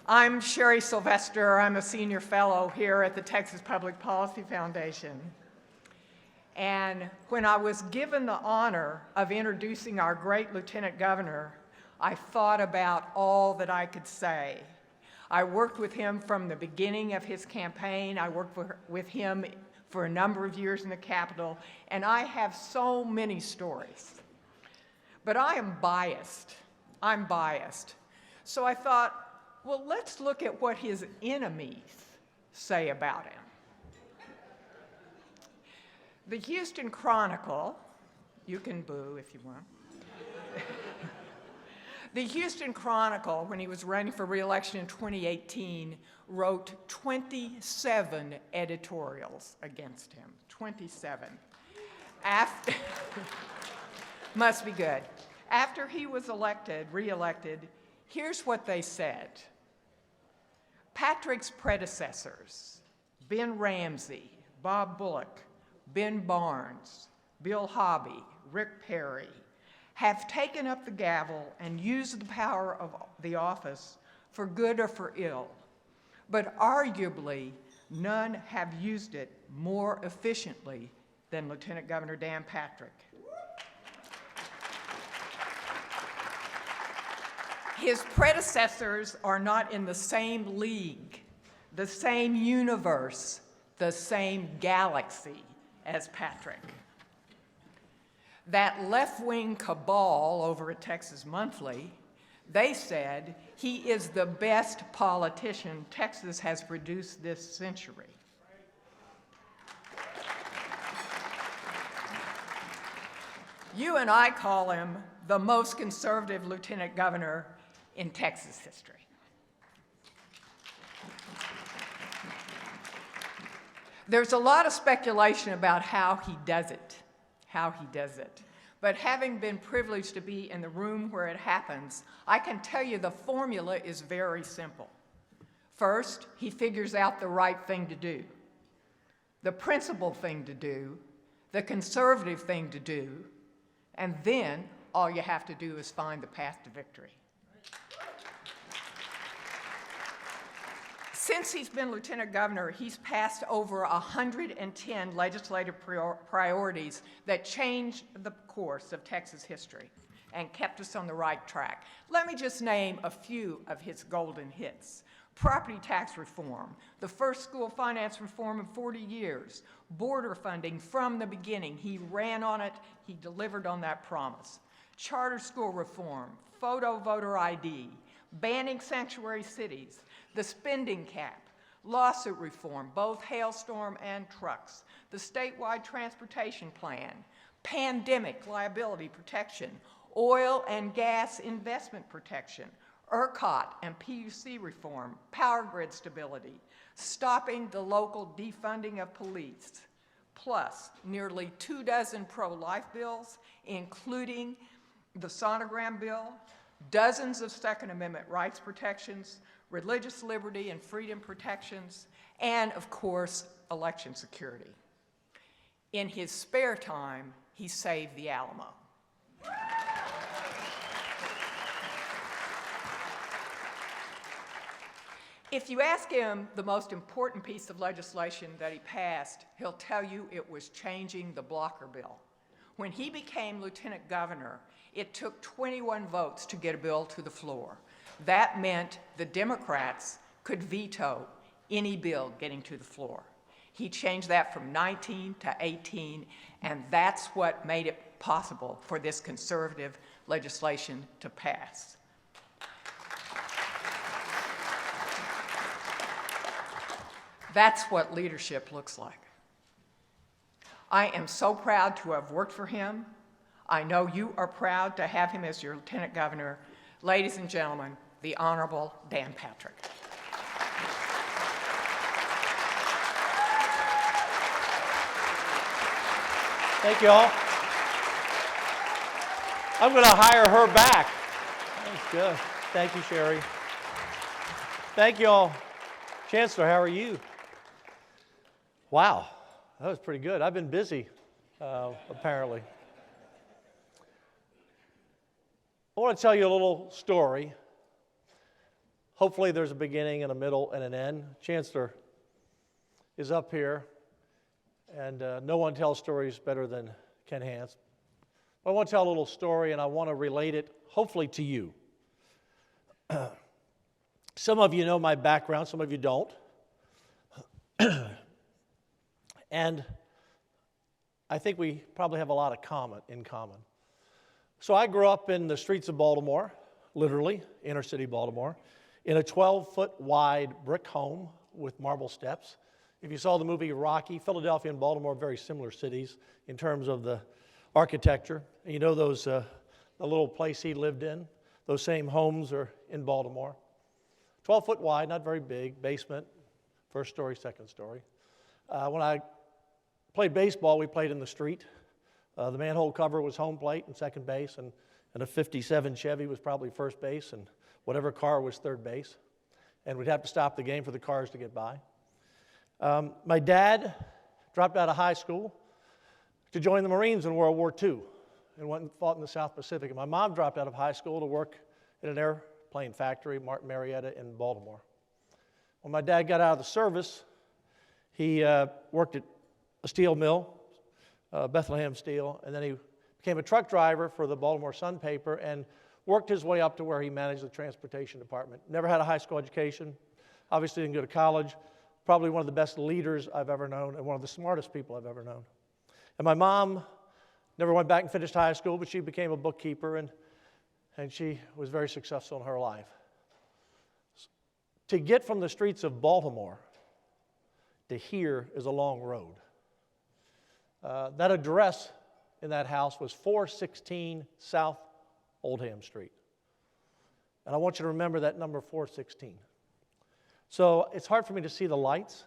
I'm Sherry Sylvester. I'm a senior fellow here at the Texas Public Policy Foundation. And when I was given the honor of introducing our great Lieutenant Governor, I thought about all that I could say. I worked with him from the beginning of his campaign. I worked with him for a number of years in the Capitol, and I have so many stories. But I am biased. I'm biased. So I thought, well, let's look at what his enemies say about him. The Houston Chronicle, you can boo if you want. The Houston Chronicle, when he was running for re-election in 2018, wrote 27 editorials against him. 27. Must be good. After he was re-elected, here's what they said. Patrick's predecessors, Ben Ramsey, Bob Bullock, Ben Barnes, Bill Hobby, Rick Perry, have taken up the gavel and used the power of the office for good or for ill. But arguably, none have used it more efficiently than Lieutenant Governor Dan Patrick. His predecessors are not in the same league, the same universe, the same galaxy as Patrick. That left-wing cabal over at Texas Monthly, they said he is the best politician Texas has produced this century. You and I call him the most conservative lieutenant governor in Texas history. There's a lot of speculation about how he does it. But having been privileged to be in the room where it happens, I can tell you the formula is very simple. First, he figures out the right thing to do, the principled thing to do, the conservative thing to do, and then all you have to do is find the path to victory. Since he's been lieutenant governor, he's passed over 110 legislative priorities that changed the course of Texas history and kept us on the right track. Let me just name a few of his golden hits. Property tax reform, the first school finance reform in 40 years, border funding from the beginning. He ran on it, he delivered on that promise. Charter school reform, photo voter ID, banning sanctuary cities, the spending cap, lawsuit reform, both hailstorm and trucks, the statewide transportation plan, pandemic liability protection, oil and gas investment protection, ERCOT and PUC reform, power grid stability, stopping the local defunding of police, plus nearly 24 pro-life bills, including the sonogram bill, dozens of Second Amendment rights protections, religious liberty and freedom protections, and of course, election security. In his spare time, he saved the Alamo. If you ask him the most important piece of legislation that he passed, he'll tell you it was changing the blocker bill. When he became lieutenant governor, it took 21 votes to get a bill to the floor. That meant the Democrats could veto any bill getting to the floor. He changed that from 19 to 18, and that's what made it possible for this conservative legislation to pass. That's what leadership looks like. I am so proud to have worked for him. I know you are proud to have him as your lieutenant governor. Ladies and gentlemen, the Honorable Dan Patrick. Thank you all. I'm going to hire her back. That's good. Thank you, Sherry. Thank you all. Chancellor, how are you? Wow, that was pretty good. I've been busy, apparently. I want to tell you a little story Hopefully there's a beginning and a middle and an end. Chancellor is up here, and no one tells stories better than Ken Hance. I want to tell a little story, and I want to relate it, hopefully, to you. Some of you know my background, some of you don't. And I think we probably have a lot in common. So I grew up in the streets of Baltimore, literally, inner city Baltimore, in a 12-foot wide brick home with marble steps. If you saw the movie Rocky, Philadelphia and Baltimore are very similar cities in terms of the architecture. And you know those, the little place he lived in, those same homes are in Baltimore. 12-foot wide, not very big, basement, first story, second story. When I played baseball, we played in the street. The manhole cover was home plate and second base, and a 57 Chevy was probably first base, and whatever car was third base. And we'd have to stop the game for the cars to get by. My dad dropped out of high school to join the Marines in World War II and went and fought in the South Pacific. And my mom dropped out of high school to work in an airplane factory, Martin Marietta in Baltimore. When my dad got out of the service, he worked at a steel mill, Bethlehem Steel, and then he became a truck driver for the Baltimore Sun paper and worked his way up to where he managed the transportation department. Never had a high school education, obviously didn't go to college, probably one of the best leaders I've ever known and one of the smartest people I've ever known. And my mom never went back and finished high school, but she became a bookkeeper, and she was very successful in her life. To get from the streets of Baltimore to here is a long road. That address in that house was 416 South Oldham Street. And I want you to remember that number 416. So it's hard for me to see the lights.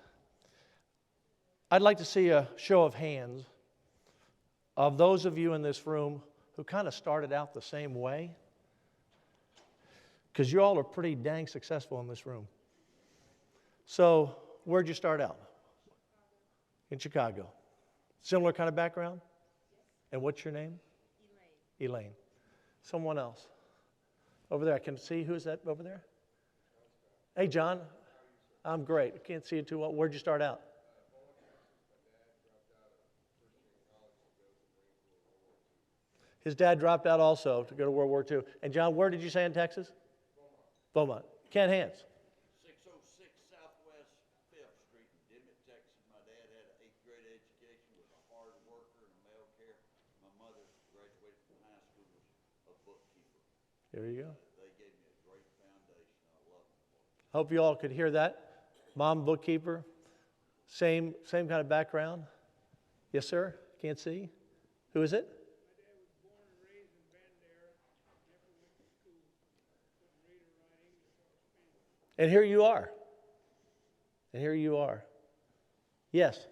I'd like to see a show of hands of those of you in this room who kind of started out the same way, because you all are pretty dang successful in this room. So where'd you start out? In Chicago. Similar kind of background? And what's your name? Elaine. Someone else. Over there, I can see, who's that over there? Hey, John. I'm great. I can't see you too well. Where'd you start out? His dad dropped out also to go to World War II. And John, where did you say in Texas? Beaumont. Ken Hance. 606 Southwest 5th Street in Dimmitt, Texas. My dad had an 8th grade education, was a hard worker in mail care. My mother graduated from high school, was a bookkeeper. There you go. They gave me a great foundation. I love them. Hope you all could hear that. Mom, bookkeeper, same kind of background. Yes, sir? Can't see. Who is it? And here you are. And here you are. Yes.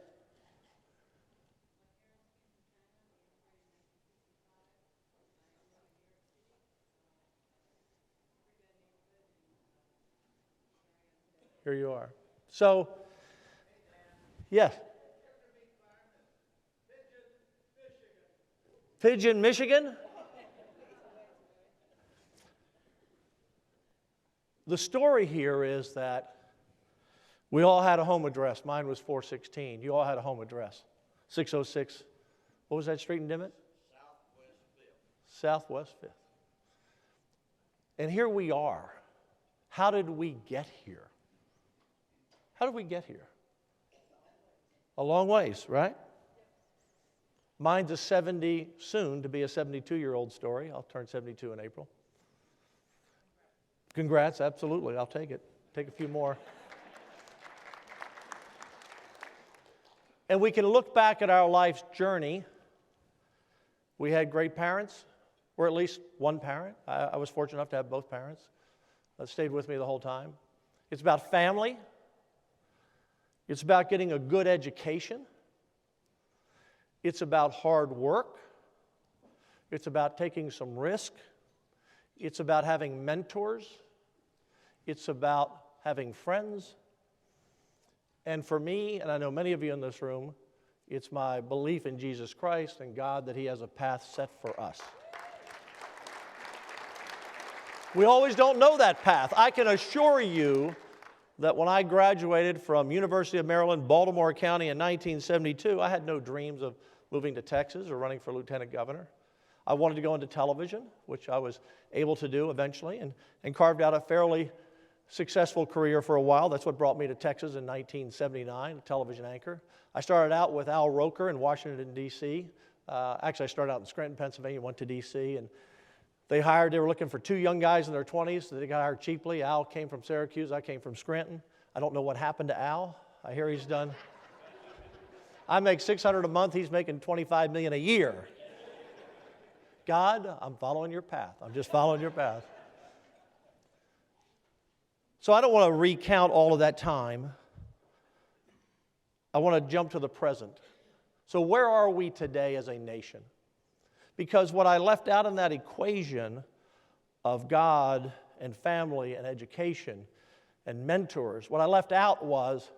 Here you are. So, yes. Pigeon, Michigan? The story here is that we all had a home address. Mine was 416. You all had a home address. 606. What was that street in Dimmitt? Southwest 5th. Southwest 5th. And here we are. How did we get here? How did we get here? A long ways, right? Mine's a 70, soon to be a 72-year-old story. I'll turn 72 in April. Congrats, absolutely, I'll take it. Take a few more. And we can look back at our life's journey. We had great parents, or at least one parent. I was fortunate enough to have both parents that stayed with me the whole time. It's about family. It's about getting a good education. It's about hard work. It's about taking some risk. It's about having mentors. It's about having friends. And for me, and I know many of you in this room, it's my belief in Jesus Christ and God that He has a path set for us. We always don't know that path. I can assure you that when I graduated from University of Maryland, Baltimore County in 1972, I had no dreams of moving to Texas or running for lieutenant governor. I wanted to go into television, which I was able to do eventually, and carved out a fairly successful career for a while. That's what brought me to Texas in 1979, a television anchor. I started out with Al Roker in Washington, D.C. Actually, I started out in Scranton, Pennsylvania, went to D.C., and they were looking for two young guys in their 20s, so they got hired cheaply. Al came from Syracuse, I came from Scranton. I don't know what happened to Al. I hear he's done. I make $600 a month, he's making $25 million a year. God, I'm following your path. I'm just following your path. So I don't want to recount all of that time. I want to jump to the present. So where are we today as a nation? Because what I left out in that equation of God and family and education and mentors, what I left out was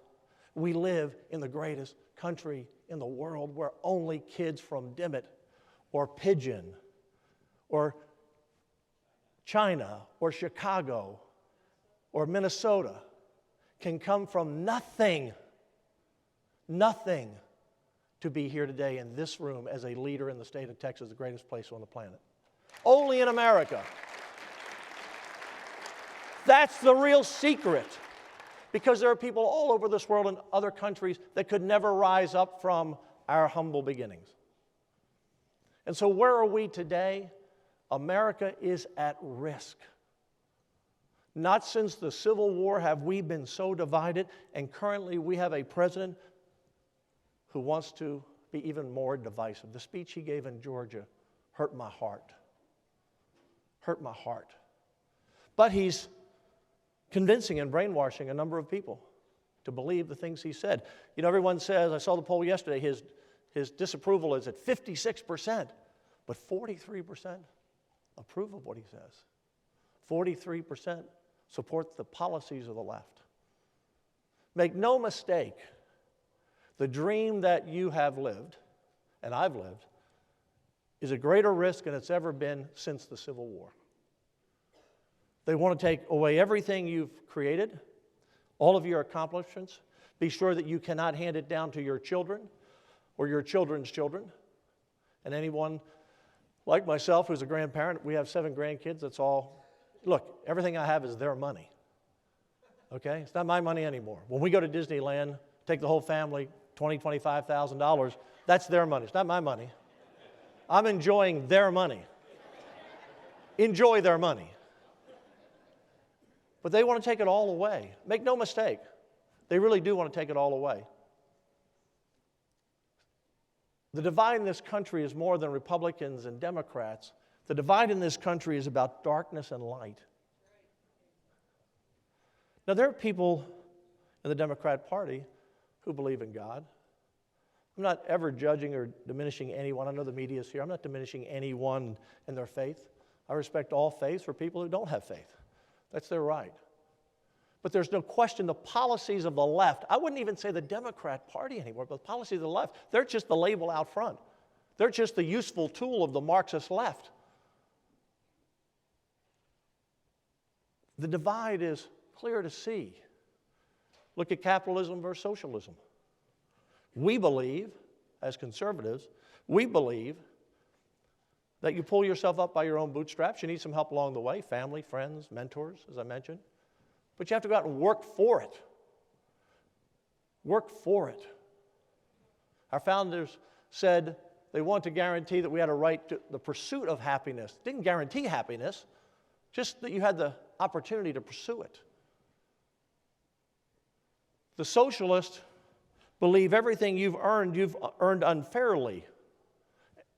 we live in the greatest country in the world where only kids from Dimmitt or Pigeon or China or Chicago or Minnesota can come from nothing to be here today in this room as a leader in the state of Texas, the greatest place on the planet. Only in America. That's the real secret. Because there are people all over this world and other countries that could never rise up from our humble beginnings. And so where are we today? America is at risk. Not since the Civil War have we been so divided, and currently we have a president who wants to be even more divisive. The speech he gave in Georgia hurt my heart. Hurt my heart. But he's convincing and brainwashing a number of people to believe the things he said. You know, everyone says, I saw the poll yesterday, his disapproval is at 56%, but 43% approve of what he says. 43% support the policies of the left. Make no mistake, the dream that you have lived, and I've lived, is a greater risk than it's ever been since the Civil War. They want to take away everything you've created, all of your accomplishments. Be sure that you cannot hand it down to your children or your children's children. And anyone like myself who's a grandparent, we have 7 grandkids, that's all. Look, everything I have is their money. Okay? It's not my money anymore. When we go to Disneyland, take the whole family, $20,000, $25,000, that's their money. It's not my money. I'm enjoying their money. Enjoy their money. But they want to take it all away. Make no mistake. They really do want to take it all away. The divide in this country is more than Republicans and Democrats. The divide in this country is about darkness and light. Now, there are people in the Democrat Party who believe in God. I'm not ever judging or diminishing anyone. I know the media is here. I'm not diminishing anyone in their faith. I respect all faiths for people who don't have faith. That's their right. But there's no question the policies of the left, I wouldn't even say the Democrat Party anymore, but the policies of the left, they're just the label out front. They're just the useful tool of the Marxist left. The divide is clear to see. Look at capitalism versus socialism. We believe, as conservatives, we believe that you pull yourself up by your own bootstraps. You need some help along the way, family, friends, mentors, as I mentioned. But you have to go out and work for it. Work for it. Our founders said they wanted to guarantee that we had a right to the pursuit of happiness. Didn't guarantee happiness, just that you had the opportunity to pursue it. The socialists believe everything you've earned unfairly.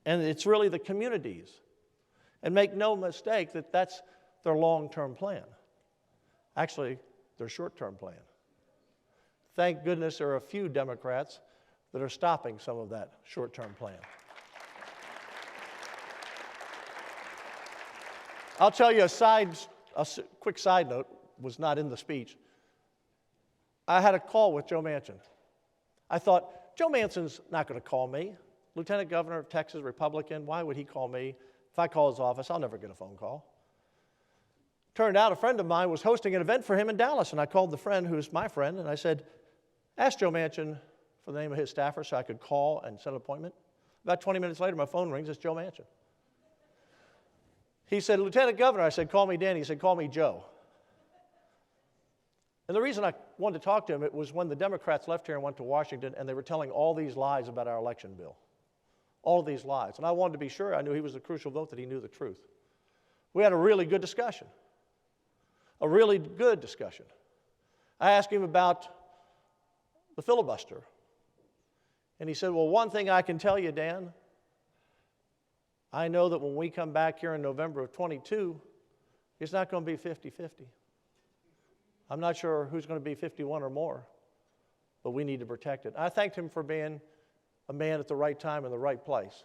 And it's really the communities. And make no mistake that that's their long-term plan. Actually, their short-term plan. Thank goodness there are a few Democrats that are stopping some of that short-term plan. I'll tell you a quick side note, was not in the speech. I had a call with Joe Manchin. I thought, Joe Manchin's not going to call me. Lieutenant Governor of Texas, Republican, why would he call me? If I call his office, I'll never get a phone call. Turned out a friend of mine was hosting an event for him in Dallas, and I called the friend who's my friend, and I said, ask Joe Manchin for the name of his staffer so I could call and set an appointment. About 20 minutes later, my phone rings. It's Joe Manchin. He said, Lieutenant Governor. I said, call me Danny. He said, call me Joe. And the reason I wanted to talk to him, it was when the Democrats left here and went to Washington, and they were telling all these lies about our election bill. All of these lies. And I wanted to be sure I knew he was the crucial vote, that he knew the truth. We had a really good discussion. A really good discussion. I asked him about the filibuster. And he said, well, one thing I can tell you, Dan, I know that when we come back here in November of 22, it's not going to be 50-50. I'm not sure who's going to be 51 or more, but we need to protect it. I thanked him for being a man at the right time in the right place.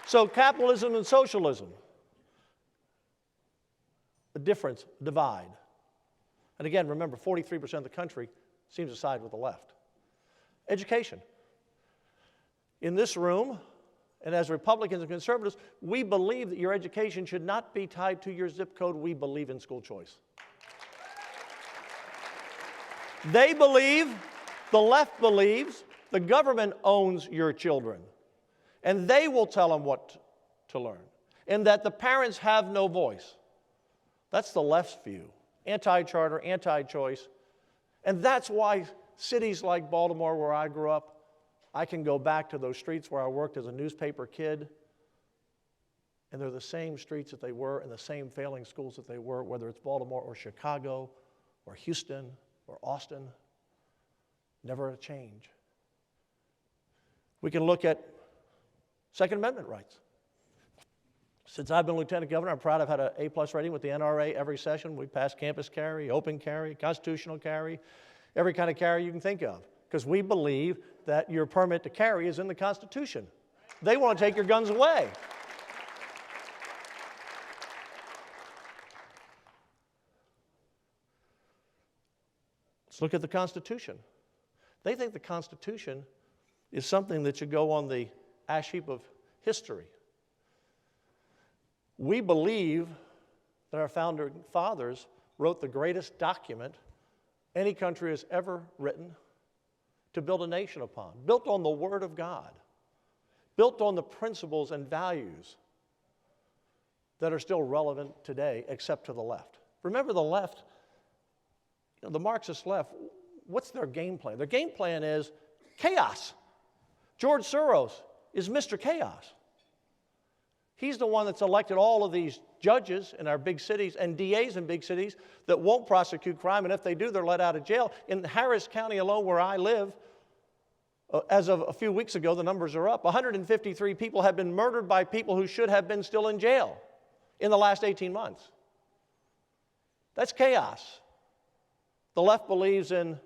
So capitalism and socialism, a difference, a divide. And again, remember, 43% of the country seems to side with the left. Education. In this room, and as Republicans and conservatives, we believe that your education should not be tied to your zip code. We believe in school choice. They believe, the left believes, the government owns your children. And they will tell them what to learn. And that the parents have no voice. That's the left's view. Anti-charter, anti-choice. And that's why cities like Baltimore, where I grew up, I can go back to those streets where I worked as a newspaper kid, and they're the same streets that they were and the same failing schools that they were, whether it's Baltimore or Chicago or Houston or Austin. Never a change. We can look at Second Amendment rights. Since I've been Lieutenant Governor, I'm proud I've had an A+ rating with the NRA every session. We passed campus carry, open carry, constitutional carry, every kind of carry you can think of. Because we believe that your permit to carry is in the Constitution. They want to take your guns away. Let's look at the Constitution. They think the Constitution is something that should go on the ash heap of history. We believe that our founding fathers wrote the greatest document any country has ever written to build a nation upon, built on the Word of God, built on the principles and values that are still relevant today, except to the left. Remember the left, the Marxist left, what's their game plan? Their game plan is chaos. George Soros is Mr. Chaos. He's the one that's elected all of these judges in our big cities and DAs in big cities that won't prosecute crime, and if they do, they're let out of jail. In Harris County alone, where I live, as of a few weeks ago, the numbers are up. 153 people have been murdered by people who should have been still in jail in the last 18 months. That's chaos. The left believes in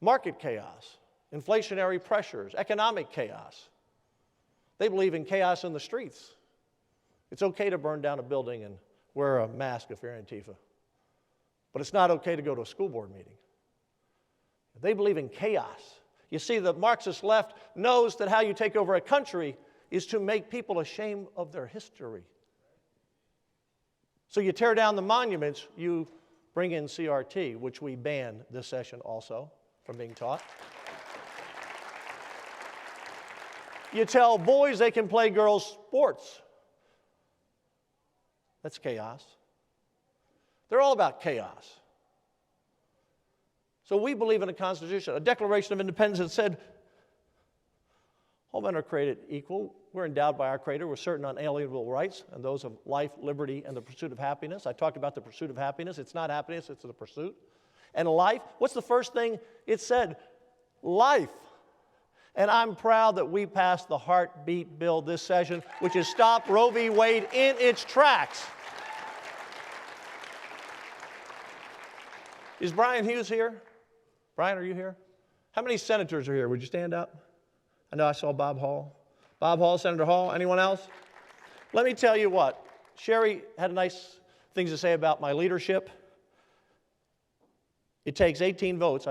market chaos, inflationary pressures, economic chaos. They believe in chaos in the streets. It's okay to burn down a building and wear a mask if you're Antifa. But it's not okay to go to a school board meeting. They believe in chaos. You see, the Marxist left knows that how you take over a country is to make people ashamed of their history. So you tear down the monuments, you bring in CRT, which we banned this session also from being taught. You tell boys they can play girls' sports. That's chaos. They're all about chaos. So we believe in a Constitution, a Declaration of Independence that said, all men are created equal. We're endowed by our Creator with certain unalienable rights, and those of life, liberty, and the pursuit of happiness. I talked about the pursuit of happiness. It's not happiness, it's the pursuit. And life, what's the first thing it said? Life. And I'm proud that we passed the heartbeat bill this session, which has stopped Roe v. Wade in its tracks. Is Brian Hughes here? Brian, are you here? How many senators are here? Would you stand up? I know I saw Bob Hall. Bob Hall, Senator Hall. Anyone else? Let me tell you what. Sherry had nice things to say about my leadership. It takes 18 votes.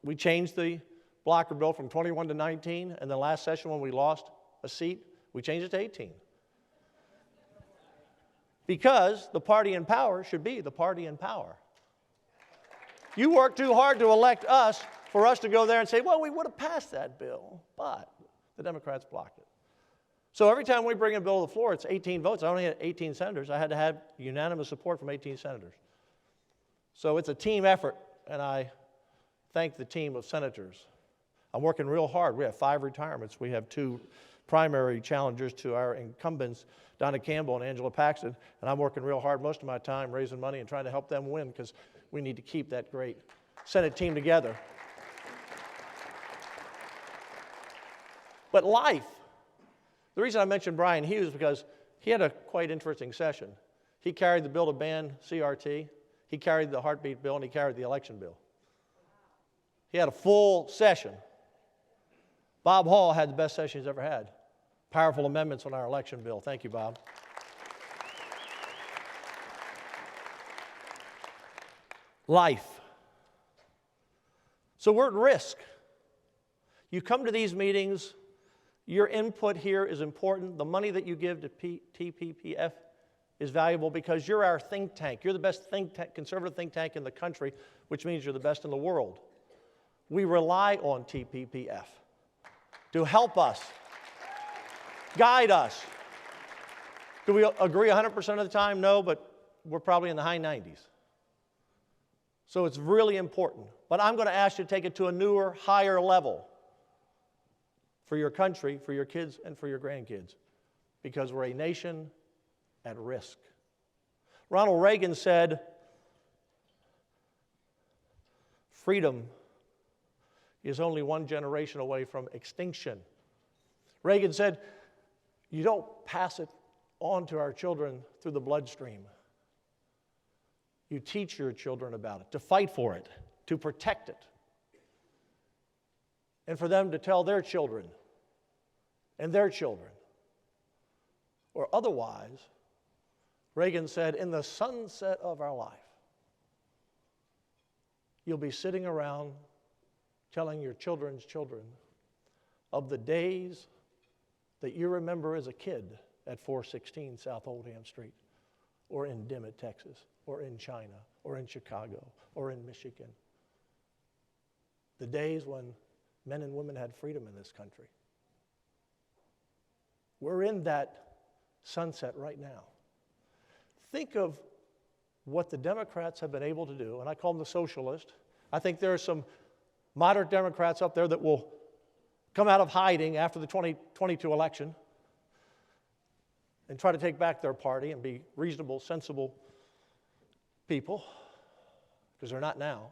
We changed the blocker bill from 21 to 19, and the last session when we lost a seat, we changed it to 18. Because the party in power should be the party in power. You work too hard to elect us for us to go there and say, well, we would have passed that bill, but the Democrats blocked it. So every time we bring a bill to the floor, it's 18 votes. I only had 18 senators. I had to have unanimous support from 18 senators. So it's a team effort, and I thank the team of senators. I'm working real hard. We have 5 retirements. We have 2 primary challengers to our incumbents, Donna Campbell and Angela Paxton, and I'm working real hard most of my time raising money and trying to help them win because we need to keep that great Senate team together. But life. The reason I mentioned Brian Hughes is because he had a quite interesting session. He carried the bill to ban CRT, he carried the heartbeat bill, and he carried the election bill. He had a full session. Bob Hall had the best session he's ever had. Powerful amendments on our election bill. Thank you, Bob. Life. So we're at risk. You come to these meetings, your input here is important. The money that you give to TPPF is valuable because you're our think tank. You're the best think tank, conservative think tank in the country, which means you're the best in the world. We rely on TPPF to help us, guide us. Do we agree 100% of the time? No, but we're probably in the high 90s. So it's really important. But I'm going to ask you to take it to a newer, higher level for your country, for your kids, and for your grandkids, because we're a nation at risk. Ronald Reagan said, freedom is only one generation away from extinction. Reagan said, you don't pass it on to our children through the bloodstream. You teach your children about it, to fight for it, to protect it, and for them to tell their children and their children. Or otherwise, Reagan said, in the sunset of our life, you'll be sitting around telling your children's children of the days that you remember as a kid at 416 South Oldham Street, or in Dimmitt, Texas, or in China, or in Chicago, or in Michigan. The days when men and women had freedom in this country. We're in that sunset right now. Think of what the Democrats have been able to do, and I call them the socialists. I think there are some moderate Democrats up there that will come out of hiding after the 2022 election and try to take back their party and be reasonable, sensible people, because they're not now.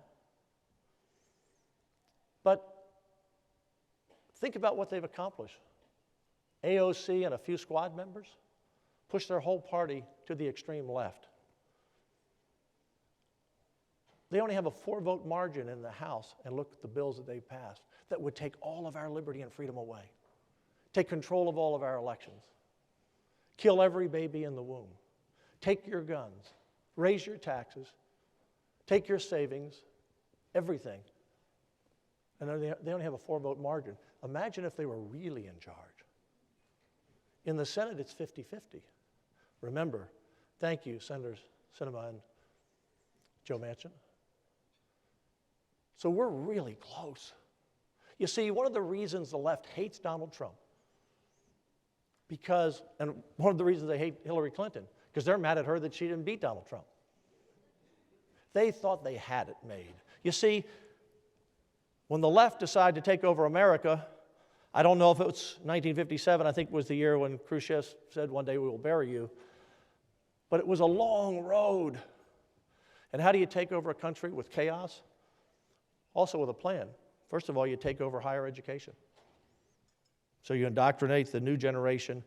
But think about what they've accomplished. AOC and a few squad members pushed their whole party to the extreme left. They only have a 4-vote margin in the House, and look at the bills that they passed that would take all of our liberty and freedom away, take control of all of our elections, kill every baby in the womb, take your guns, raise your taxes, take your savings, everything. And they only have a 4-vote margin. Imagine if they were really in charge. In the Senate, it's 50-50. Remember, thank you, Senators Sinema and Joe Manchin. So we're really close. You see, one of the reasons the left hates Donald Trump, and one of the reasons they hate Hillary Clinton, because they're mad at her that she didn't beat Donald Trump. They thought they had it made. You see, when the left decided to take over America, I don't know if it was 1957, I think it was the year when Khrushchev said, one day we will bury you. But it was a long road. And how do you take over a country with chaos? Also with a plan. First of all, you take over higher education. So you indoctrinate the new generation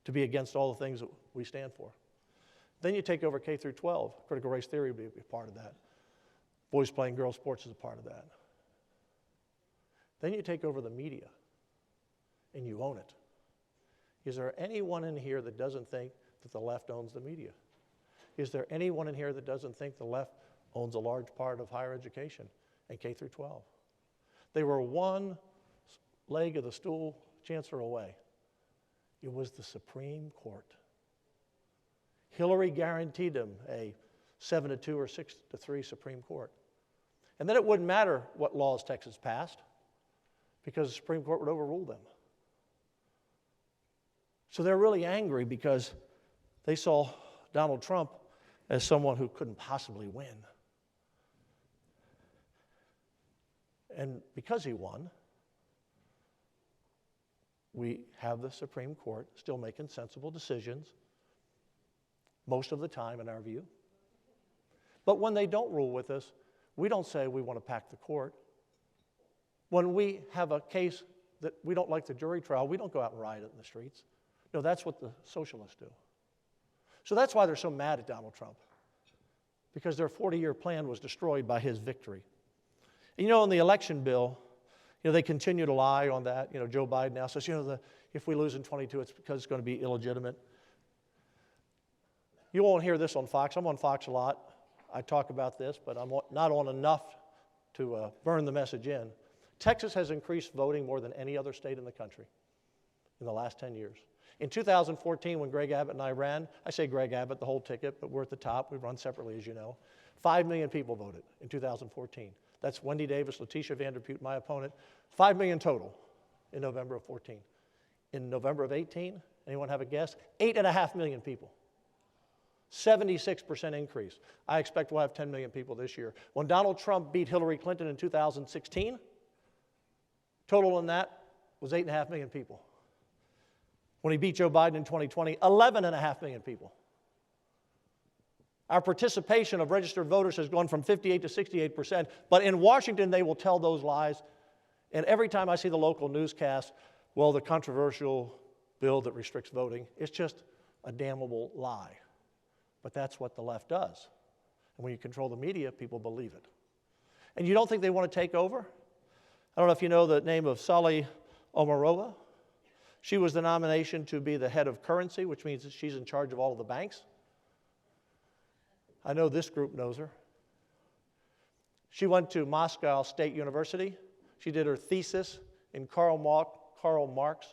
to be against all the things that we stand for. Then you take over K through 12. Critical race theory would be a part of that. Boys playing girls sports is a part of that. Then you take over the media, and you own it. Is there anyone in here that doesn't think that the left owns the media? Is there anyone in here that doesn't think the left owns a large part of higher education and K through 12? They were one leg of the stool chancellor away. It was the Supreme Court. Hillary guaranteed them a 7-2 or 6-3 Supreme Court. And then it wouldn't matter what laws Texas passed because the Supreme Court would overrule them. So they're really angry because they saw Donald Trump as someone who couldn't possibly win. And because he won, we have the Supreme Court still making sensible decisions most of the time, in our view. But when they don't rule with us, we don't say we want to pack the court. When we have a case that we don't like the jury trial, we don't go out and riot it in the streets. No, that's what the socialists do. So that's why they're so mad at Donald Trump, because their 40-year plan was destroyed by his victory. And you know, in the election bill, they continue to lie on that. Joe Biden now says, if we lose in 22, it's because it's going to be illegitimate. You won't hear this on Fox. I'm on Fox a lot. I talk about this, but I'm not on enough to burn the message in. Texas has increased voting more than any other state in the country in the last 10 years. In 2014, when Greg Abbott and I ran, I say Greg Abbott, the whole ticket, but we're at the top. We run separately, as you know. 5 million people voted in 2014. That's Wendy Davis, Letitia Vanderpute, my opponent. 5 million total in November of 14. In November of 18, anyone have a guess? 8.5 million people. 76% increase. I expect we'll have 10 million people this year. When Donald Trump beat Hillary Clinton in 2016, total in that was 8.5 million people. When he beat Joe Biden in 2020, 11.5 million people. Our participation of registered voters has gone from 58 to 68%, but in Washington they will tell those lies. And every time I see the local newscast, well, the controversial bill that restricts voting, it's just a damnable lie. But that's what the left does. And when you control the media, people believe it. And you don't think they want to take over? I don't know if you know the name of Sally Omarova. She was the nomination to be the head of currency, which means that she's in charge of all of the banks. I know this group knows her. She went to Moscow State University. She did her thesis in Karl Marx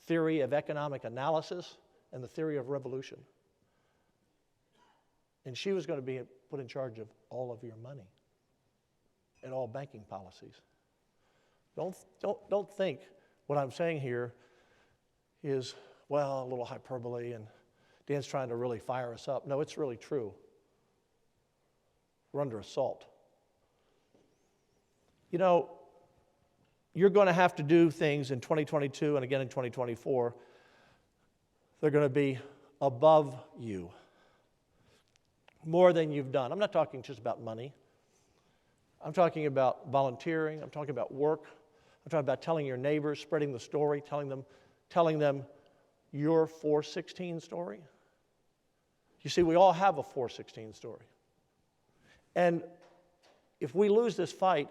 theory of economic analysis and the theory of revolution. And she was going to be put in charge of all of your money and all banking policies. Don't think what I'm saying here is, well, a little hyperbole and Dan's trying to really fire us up. No, it's really true. We're under assault. You're going to have to do things in 2022 and again in 2024. They're going to be above you. More than you've done. I'm not talking just about money. I'm talking about volunteering. I'm talking about work. I'm talking about telling your neighbors, spreading the story, telling them your 416 story. You see, we all have a 416 story. And if we lose this fight,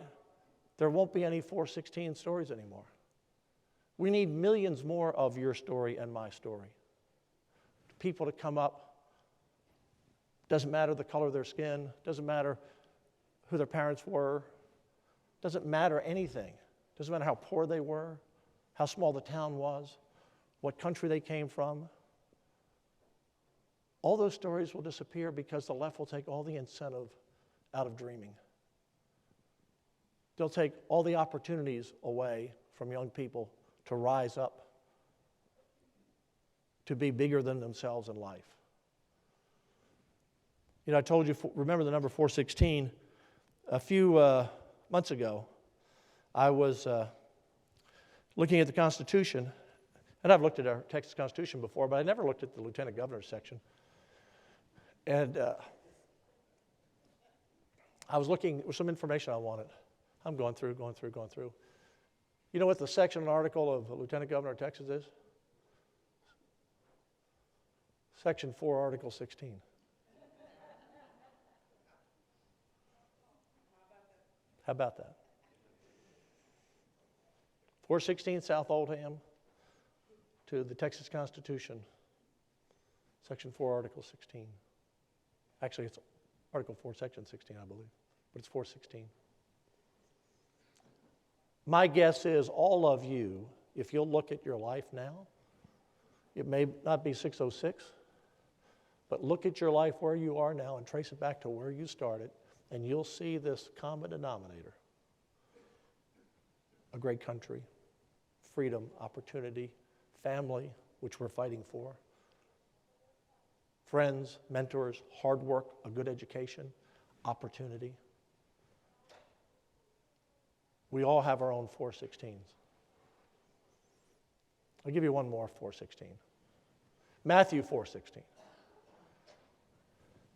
there won't be any 416 stories anymore. We need millions more of your story and my story. People to come up. Doesn't matter the color of their skin. Doesn't matter who their parents were. Doesn't matter anything. Doesn't matter how poor they were, how small the town was, what country they came from. All those stories will disappear because the left will take all the incentive out of dreaming. They'll take all the opportunities away from young people to rise up, to be bigger than themselves in life. I told you, remember the number 416. A few months ago, I was looking at the Constitution, and I've looked at our Texas Constitution before, but I never looked at the Lieutenant Governor's section. And I was looking for some information I wanted. I'm going through. You know what the section and article of the Lieutenant Governor of Texas is? Section 4, Article 16. How about that? 416 South Oldham to the Texas Constitution, Section 4, Article 16. Actually, it's Article 4, Section 16, I believe, but it's 416. My guess is all of you, if you'll look at your life now, it may not be 606, But look at your life where you are now and trace it back to where you started, and you'll see this common denominator. A great country, freedom, opportunity, family, which we're fighting for, friends, mentors, hard work, a good education, opportunity. We all have our own 416s. I'll give you one more 416. Matthew 4:16.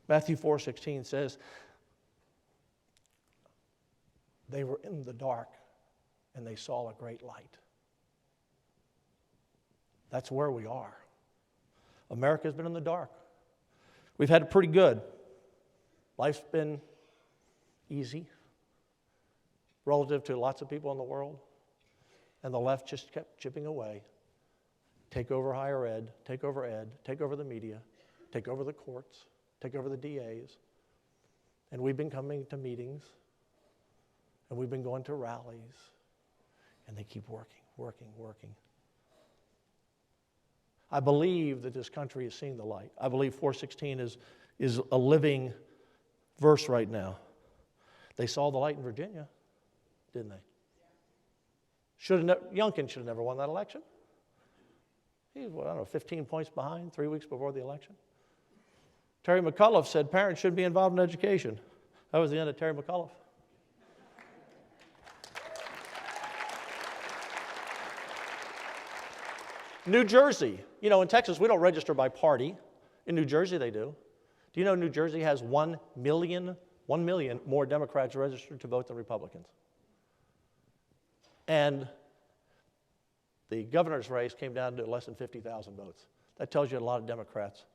Matthew 4:16 says, they were in the dark and they saw a great light. That's where we are. America's been in the dark. We've had it pretty good. Life's been easy relative to lots of people in the world. And the left just kept chipping away. Take over higher ed, take over the media, take over the courts, take over the DAs. And we've been coming to meetings, and we've been going to rallies, and they keep working. I believe that this country is seeing the light. I believe 4:16 is a living verse right now. They saw the light in Virginia, didn't they? Youngkin should have never won that election. He was, 15 points behind 3 weeks before the election. Terry McAuliffe said parents should be involved in education. That was the end of Terry McAuliffe. New Jersey. You know, in Texas, we don't register by party. In New Jersey, they do. Do you know New Jersey has 1 million more Democrats registered to vote than Republicans? And the governor's race came down to less than 50,000 votes. That tells you a lot of Democrats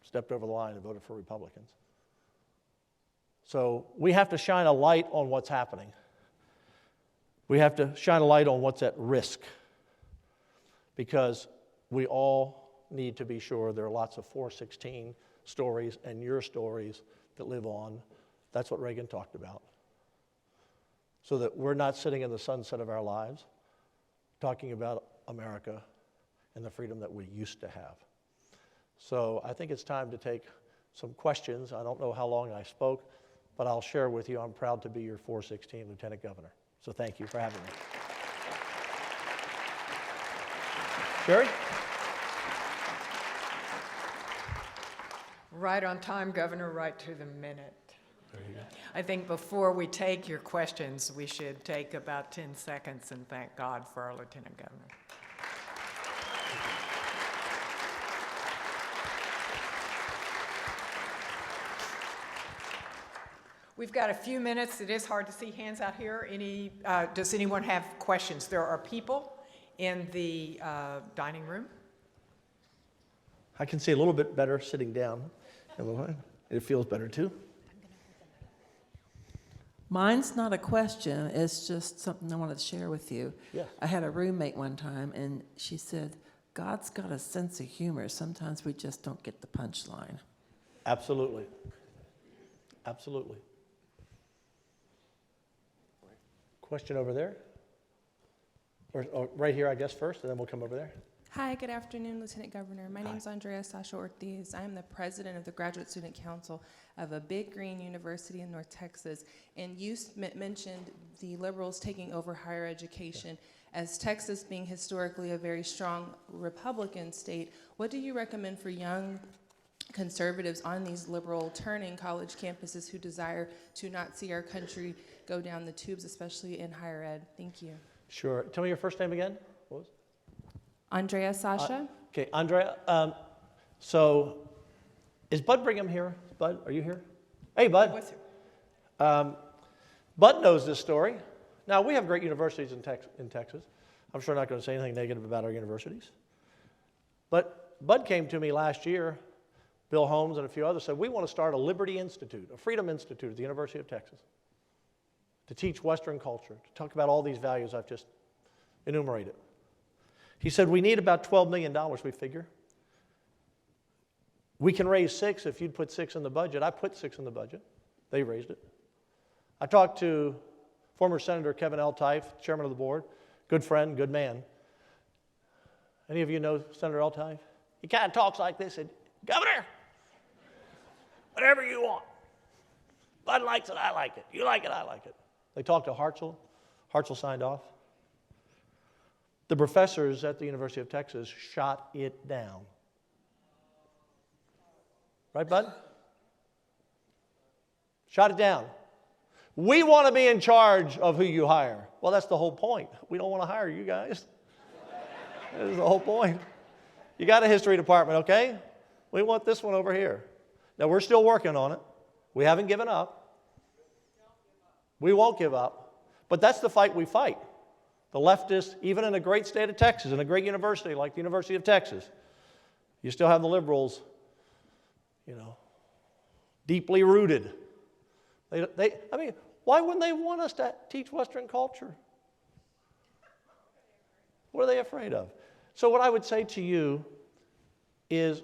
stepped over the line and voted for Republicans. So we have to shine a light on what's happening. We have to shine a light on what's at risk, because we all need to be sure there are lots of 416 stories and your stories that live on. That's what Reagan talked about. So that we're not sitting in the sunset of our lives talking about America and the freedom that we used to have. So I think it's time to take some questions. I don't know how long I spoke, but I'll share with you I'm proud to be your 416 Lieutenant Governor. So thank you for having me. Sherry? Right on time, Governor, right to the minute. There you go. I think before we take your questions, we should take about 10 seconds and thank God for our Lieutenant Governor. We've got a few minutes. It is hard to see hands out here. Does anyone have questions? There are people in the dining room. I can see a little bit better sitting down. It feels better too. Mine's not a question, it's just something I wanted to share with you. Yes. I had a roommate one time, and she said, God's got a sense of humor. Sometimes we just don't get the punchline. Absolutely. Absolutely. Question over there? Or right here, I guess, first, and then we'll come over there. Hi, good afternoon, Lieutenant Governor. My name is Andrea Sasha Ortiz. I am the president of the Graduate Student Council of a big green university in North Texas. And you mentioned the liberals taking over higher education. As Texas being historically a very strong Republican state, what do you recommend for young conservatives on these liberal turning college campuses who desire to not see our country go down the tubes, especially in higher ed? Thank you. Sure. Tell me your first name again. What was it? Andrea Sasha. Okay, Andrea. So is Bud Brigham here? Bud, are you here? Hey, Bud. What's it? Bud knows this story. Now, we have great universities in Texas. I'm sure not going to say anything negative about our universities. But Bud came to me last year, Bill Holmes and a few others said, we want to start a Liberty Institute, a Freedom Institute at the University of Texas to teach Western culture, to talk about all these values I've just enumerated. He said, we need about $12 million, we figure. We can raise $6 million if you'd put $6 million in the budget. I put $6 million in the budget. They raised it. I talked to former Senator Kevin L. Tife, chairman of the board, good friend, good man. Any of you know Senator L. Tife? He kind of talks like this, said, Governor, Whatever you want. Bud likes it, I like it. You like it, I like it. They talked to Hartzell. Hartzell signed off. The professors at the University of Texas shot it down. Right, Bud? Shot it down. We want to be in charge of who you hire. Well, that's the whole point. We don't want to hire you guys. That is the whole point. You got a history department, okay? We want this one over here. Now, we're still working on it. We haven't given up. We won't give up. But that's the fight we fight. The leftists, even in a great state of Texas, in a great university like the University of Texas, you still have the liberals, deeply rooted. I mean, why wouldn't they want us to teach Western culture? What are they afraid of? So what I would say to you is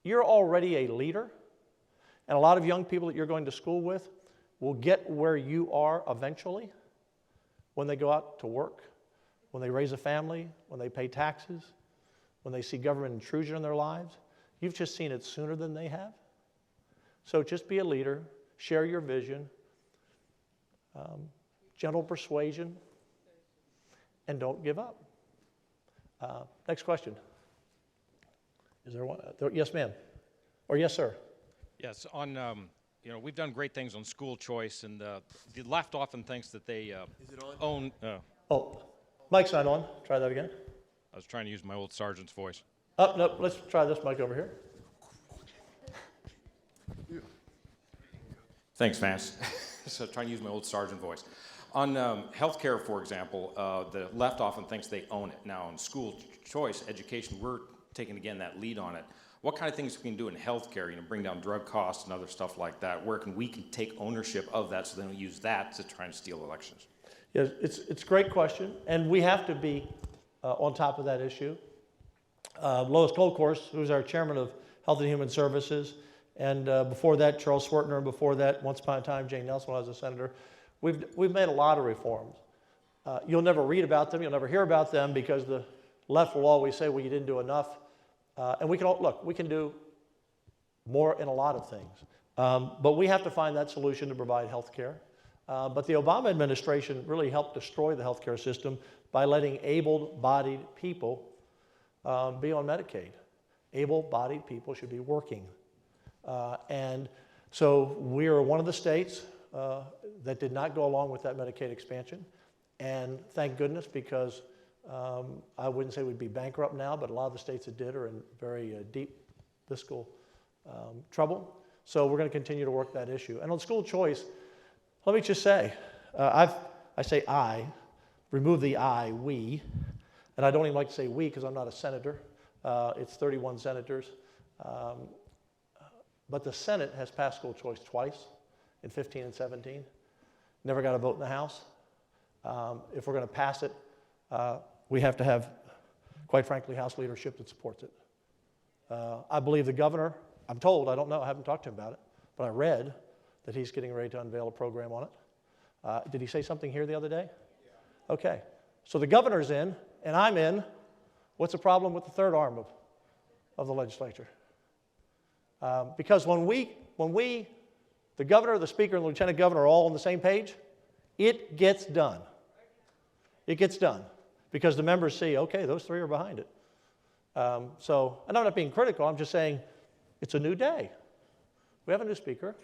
you're already a leader, and a lot of young people that you're going to school with will get where you are eventually when they go out to work, when they raise a family, when they pay taxes, when they see government intrusion in their lives. You've just seen it sooner than they have. So just be a leader, share your vision, gentle persuasion, and don't give up. Next question. Is there one? Yes, ma'am. Or yes, sir. Yes, we've done great things on school choice, and the left often thinks that they own. Oh, mic's not on. Try that again. I was trying to use my old sergeant's voice. Oh, no, let's try this mic over here. Thanks, Vance. So trying to use my old sergeant voice. On healthcare, for example, the left often thinks they own it. Now, in school choice education, we're taking, again, that lead on it. What kind of things we can do in healthcare, bring down drug costs and other stuff like that? Where can we take ownership of that so then we use that to try and steal elections? Yes, it's a great question, and we have to be on top of that issue. Lois Goldcourse, who's our chairman of Health and Human Services, and before that, Charles Swertner, and before that, once upon a time, Jane Nelson when I was a senator. We've made a lot of reforms. You'll never read about them, you'll never hear about them, because the left will always say, well, you didn't do enough. And we can do more in a lot of things. But we have to find that solution to provide health care. But the Obama administration really helped destroy the health care system by letting able-bodied people be on Medicaid. Able-bodied people should be working. And so we are one of the states that did not go along with that Medicaid expansion. And thank goodness, because I wouldn't say we'd be bankrupt now, but a lot of the states that did are in very deep fiscal trouble. So we're going to continue to work that issue. And on school choice, let me just say, I say I, remove the I, we, and I don't even like to say we because I'm not a senator. It's 31 senators. But the Senate has passed school choice twice, in 15 and 17. Never got a vote in the House. If we're going to pass it, we have to have, quite frankly, House leadership that supports it. I believe the governor, I'm told, I don't know, I haven't talked to him about it, but I read that he's getting ready to unveil a program on it. Did he say something here the other day? Yeah. Okay. So the governor's in, and I'm in. What's the problem with the third arm of the legislature? Because when we, the governor, the speaker, and the lieutenant governor are all on the same page, it gets done. It gets done. Because the members see, okay, those three are behind it. So, and I'm not being critical, I'm just saying it's a new day. We have a new speaker.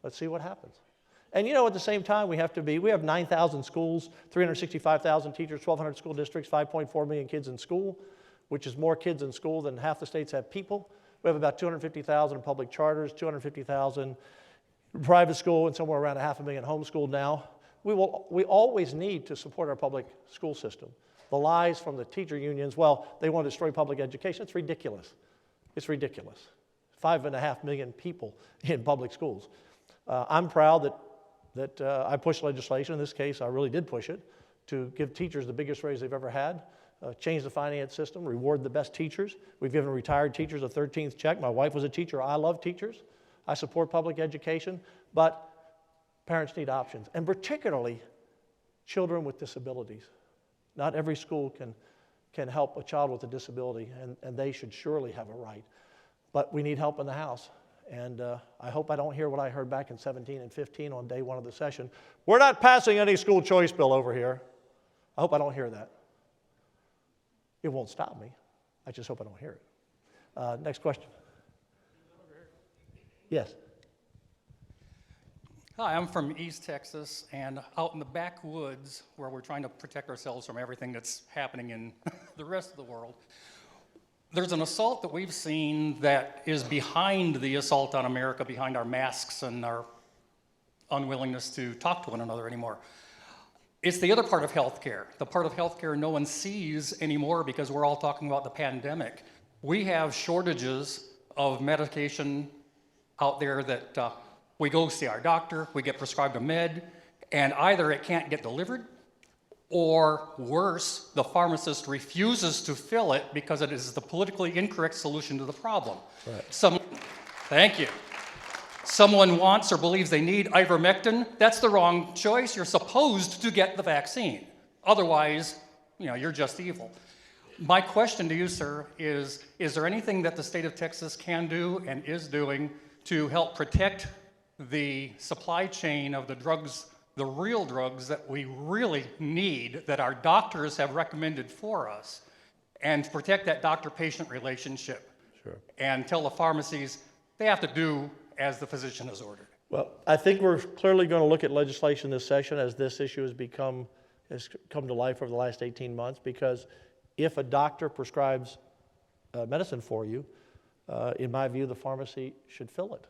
Let's see what happens. And at the same time, we have 9,000 schools, 365,000 teachers, 1,200 school districts, 5.4 million kids in school, which is more kids in school than half the states have people. We have about 250,000 public charters, 250,000 private school, and somewhere around 500,000 homeschooled now. We always need to support our public school system. The lies from the teacher unions, well, they want to destroy public education. It's ridiculous. It's ridiculous. 5.5 million people in public schools. I'm proud that I pushed legislation. In this case, I really did push it to give teachers the biggest raise they've ever had, change the finance system, reward the best teachers. We've given retired teachers a 13th check. My wife was a teacher. I love teachers. I support public education, but parents need options, and particularly children with disabilities. Not every school can help a child with a disability, and they should surely have a right. But we need help in the House, And I hope I don't hear what I heard back in 17 and 15 on day one of the session. We're not passing any school choice bill over here. I hope I don't hear that. It won't stop me. I just hope I don't hear it. Next question. Yes. Hi, I'm from East Texas, and out in the backwoods, where we're trying to protect ourselves from everything that's happening in the rest of the world, there's an assault that we've seen that is behind the assault on America, behind our masks and our unwillingness to talk to one another anymore. It's the other part of healthcare, the part of healthcare no one sees anymore because we're all talking about the pandemic. We have shortages of medication out there that we go see our doctor, we get prescribed a med, and either it can't get delivered, or worse, the pharmacist refuses to fill it because it is the politically incorrect solution to the problem. Right. Thank you. Someone wants or believes they need ivermectin, that's the wrong choice. You're supposed to get the vaccine. Otherwise, you're just evil. My question to you, sir, is there anything that the state of Texas can do and is doing to help protect the supply chain of the drugs, the real drugs that we really need, that our doctors have recommended for us, and protect that doctor-patient relationship? Sure. And tell the pharmacies they have to do as the physician has ordered. Well, I think we're clearly going to look at legislation this session as this issue has come to life over the last 18 months, because if a doctor prescribes medicine for you, in my view, the pharmacy should fill it.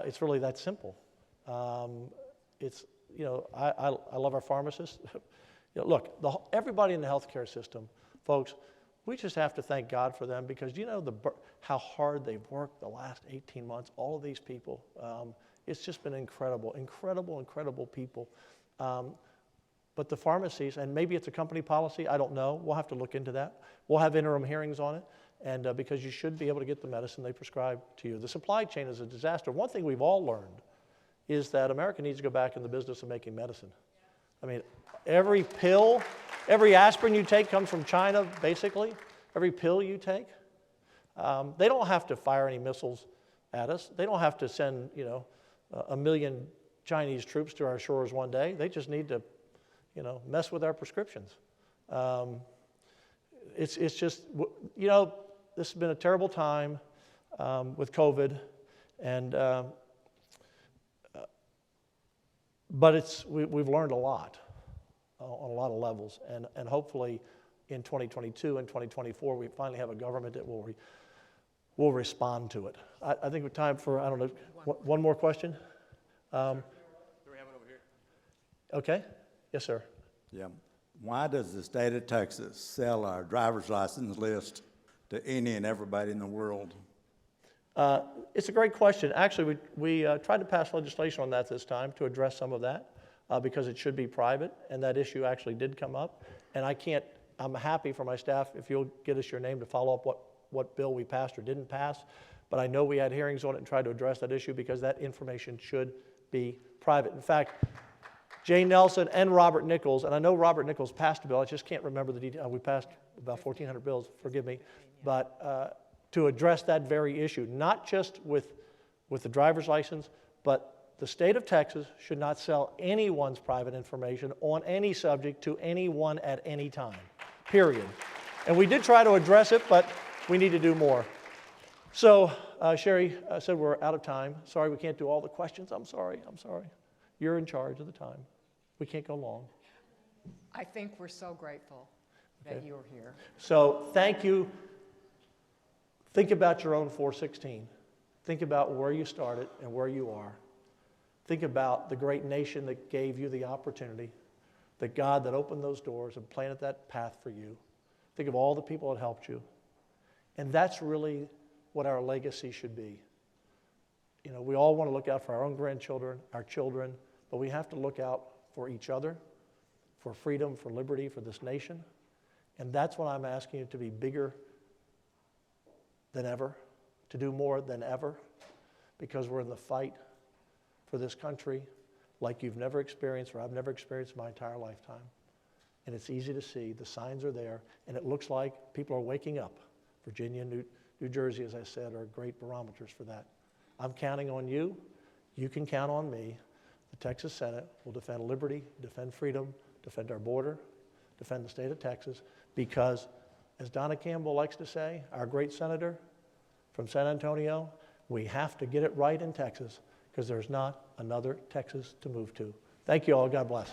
It's really that simple. I love our pharmacists. Look, everybody in the healthcare system, folks, we just have to thank God for them, because how hard they've worked the last 18 months, all of these people. It's just been incredible people. But the pharmacies, and maybe it's a company policy, I don't know. We'll have to look into that. We'll have interim hearings on it. And because you should be able to get the medicine they prescribe to you. The supply chain is a disaster. One thing we've all learned is that America needs to go back in the business of making medicine. I mean, every pill, every aspirin you take comes from China, basically. Every pill you take. They don't have to fire any missiles at us. They don't have to send, 1 million Chinese troops to our shores one day. They just need to, mess with our prescriptions. It's just, this has been a terrible time with COVID, and but we've learned a lot on a lot of levels, and hopefully in 2022 and 2024 we finally have a government that will respond to it. I think we're time for, I don't know, one more question. Do we have it over here? Okay. Yes, sir. Yeah. Why does the state of Texas sell our driver's license list to any and everybody in the world? It's a great question. Actually, we tried to pass legislation on that this time to address some of that because it should be private, and that issue actually did come up. And I'm happy for my staff if you'll get us your name to follow up what bill we passed or didn't pass. But I know we had hearings on it and tried to address that issue because that information should be private. In fact, Jane Nelson and Robert Nichols, and I know Robert Nichols passed a bill, I just can't remember the detail. We passed about 1,400 bills, forgive me, but to address that very issue, not just with the driver's license, but the state of Texas should not sell anyone's private information on any subject to anyone at any time, period. And we did try to address it, but we need to do more. So Sherry said we're out of time. Sorry we can't do all the questions. I'm sorry. You're in charge of the time. We can't go long. I think we're so grateful that you're here. So thank you. Think about your own 416. Think about where you started and where you are. Think about the great nation that gave you the opportunity, the God that opened those doors and planted that path for you. Think of all the people that helped you. And that's really what our legacy should be. We all want to look out for our own grandchildren, our children, but we have to look out for each other, for freedom, for liberty, for this nation. And that's what I'm asking you to be bigger than ever, to do more than ever, because we're in the fight for this country like you've never experienced or I've never experienced in my entire lifetime. And it's easy to see. The signs are there, and it looks like people are waking up. Virginia and New Jersey, as I said, are great barometers for that. I'm counting on you. You can count on me. The Texas Senate will defend liberty, defend freedom, defend our border, defend the state of Texas, because, as Donna Campbell likes to say, our great senator from San Antonio, we have to get it right in Texas because there's not another Texas to move to. Thank you all. God bless.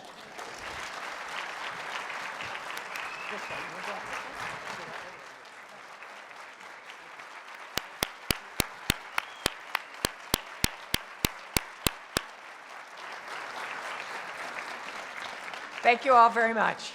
Thank you all very much.